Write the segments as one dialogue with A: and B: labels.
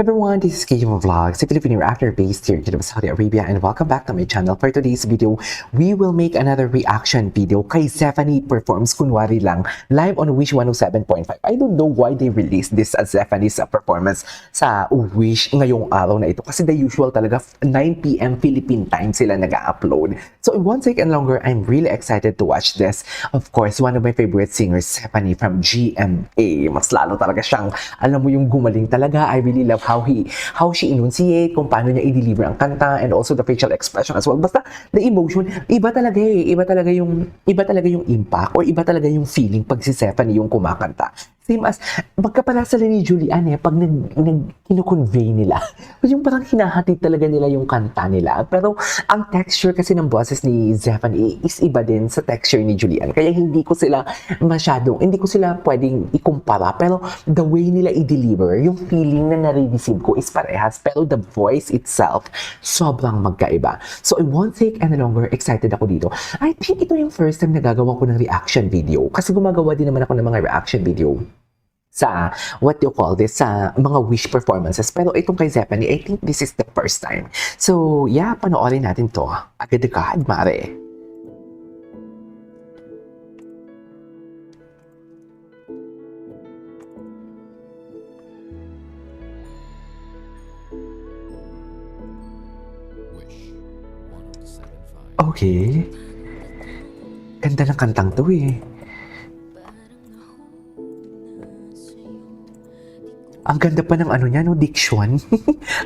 A: everyone, this is KM Vlogs, a Filipino actor based here in Jeddah, Saudi Arabia, and welcome back to my channel. For today's video, we will make another reaction video kay Zephanie Performs Kunwari Lang live on Wish 107.5. I don't know why they released this as Zephanie's performance sa Wish ngayong araw na ito kasi the usual talaga 9 p.m. Philippine time sila nag-upload. So in one second longer, I'm really excited to watch this. Of course, one of my favorite singers, Zephanie from GMA. Mas lalo talaga siyang, alam mo yung gumaling talaga. I really love how she enunciate, kung paano niya i-deliver ang kanta, and also the facial expression as well. Basta the emotion, iba talaga eh. Iba talaga yung impact or iba talaga yung feeling pag si Zephanie yung kumakanta. Same as, magkapala sila ni Julian eh, pag kino-convey nila. Yung parang hinahatid talaga nila yung kanta nila. Pero ang texture kasi ng boses ni Zephanie is iba din sa texture ni Julian. Kaya hindi ko sila pwedeng ikumpara. Pero the way nila i-deliver, yung feeling na nare-receive ko is parehas. Pero the voice itself, sobrang magkaiba. So I won't take any longer, excited ako dito. I think ito yung first time na gagawa ko ng reaction video. Kasi gumagawa din naman ako ng mga reaction video sa, sa mga Wish performances. Pero itong kay Zephanie, I think this is the first time. So, yeah, panoorin natin to. Agad-agad, mare. Okay. Ganda ng kantang to eh. Ang ganda pa ng ano niya, no, diction.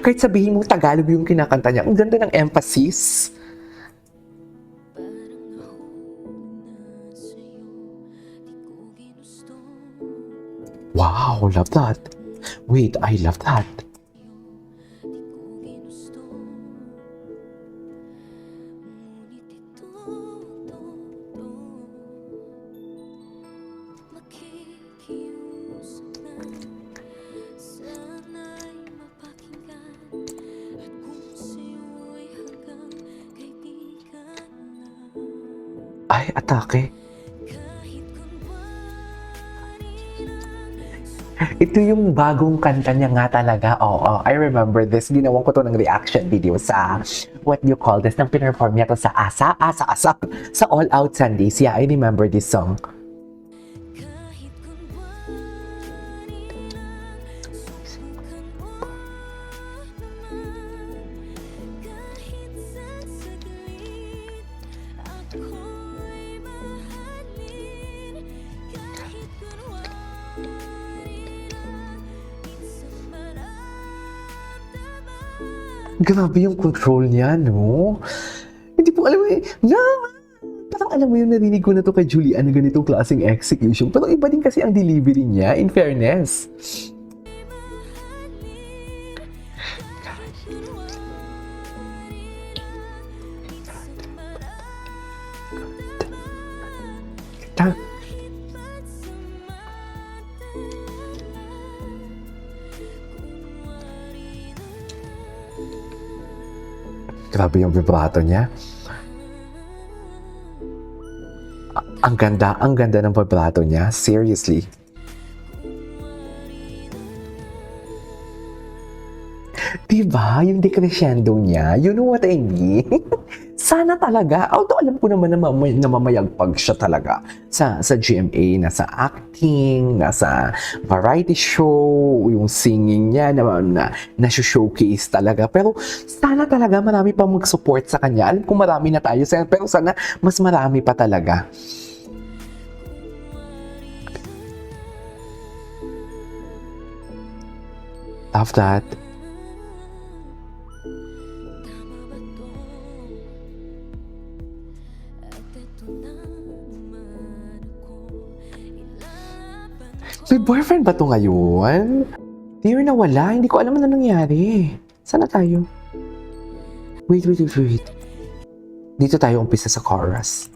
A: Kahit sabihin mo Tagalog yung kinakanta niya, ang ganda ng emphasis. Wow, love that. Wait, I love that. Ay, atake. Ito yung bagong kanta niya nga talaga. Oo, I remember this. Ginawan ko to ng reaction video sa, ng pinerform niya to sa sa All Out Sundays. Yeah, I remember this song. Grabe yung control niya, no? Hindi po alam mo eh, parang alam mo yung narinig ko na to kay Julian na ganitong klaseng execution. Pero iba din kasi ang delivery niya, in fairness. Grabe yung vibrato niya. Ang ganda ng vibrato niya. Seriously. Diba? Yung decrescendo niya. You know what I mean? Sana talaga. Although alam ko naman na mamayagpag siya talaga sa GMA, nasa acting, nasa variety show, yung singing niya na showcase talaga. Pero sana talaga marami pa mag-support sa kanya. Alam ko marami na tayo, pero sana mas marami pa talaga. Love that. May boyfriend ba to ngayon? Di yun nawala. Hindi ko alam ano nangyari. Sana tayo? Wait. Dito tayo umpisa sa chorus.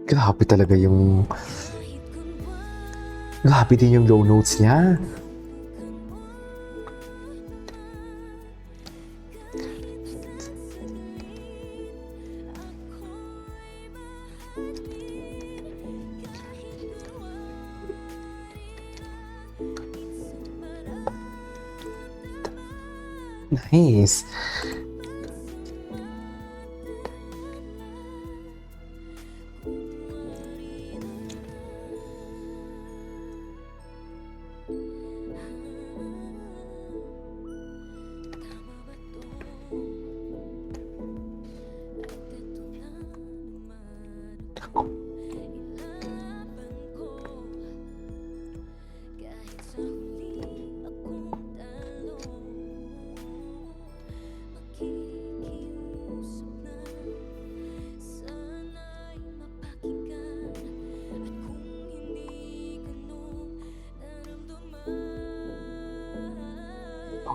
A: Grabe talaga yung... Grabe din yung low notes niya. Nice.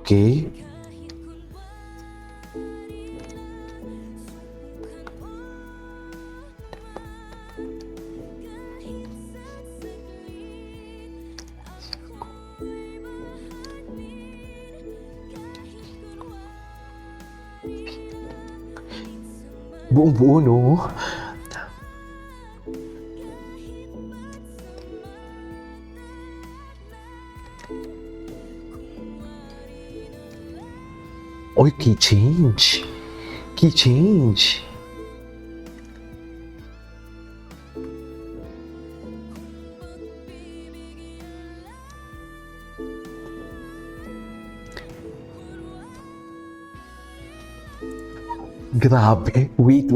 A: Okay. Buong-buo, no? Oy, key change. Key change. Grabe. Wait.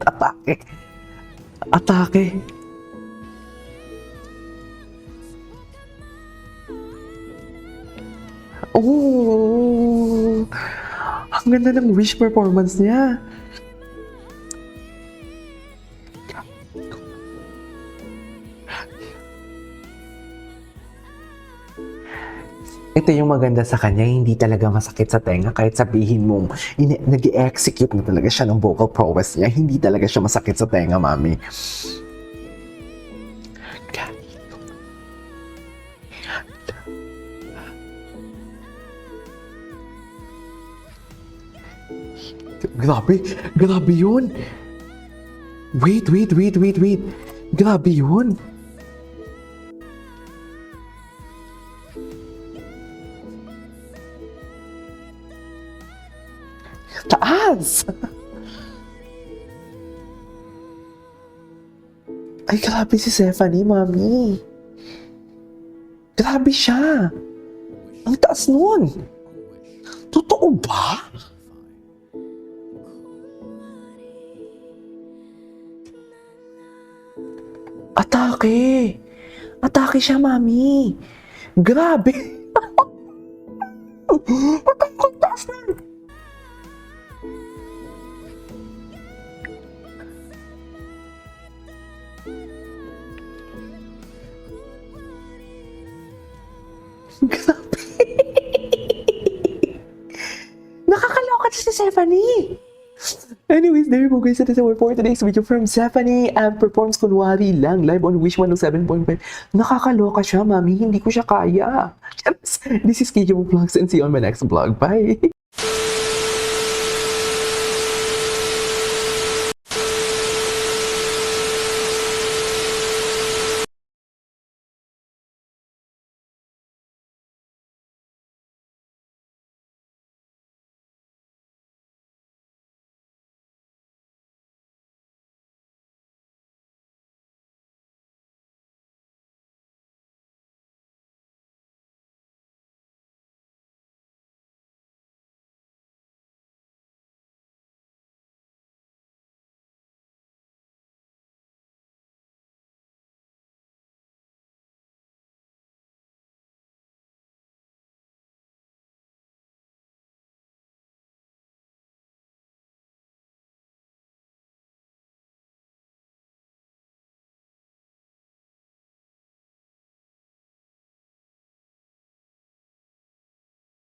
A: Atake. Atake. Oh! Ang ganda ng wish performance niya. Ito yung maganda sa kanya, hindi talaga masakit sa tenga kahit sabihin mong nag-execute na talaga siya ng vocal prowess niya, hindi talaga siya masakit sa tenga, mami. Grabe yun. Wait. Grabe yun. Taas! Ay, grabe si Stephanie, mami. Grabe siya. Ang taas nun. Totoo ba? Atake! Atake siya, mami. Grabe! Ang taas nun. Grabe! Nakakaloka si Stephanie! Anyways, there you go guys. That is our for today's video from Stephanie and performs kunwari lang live on Wish 107.5. Nakakaloka siya, mami. Hindi ko siya kaya. This is KJ Vlogs and see you on my next vlog. Bye!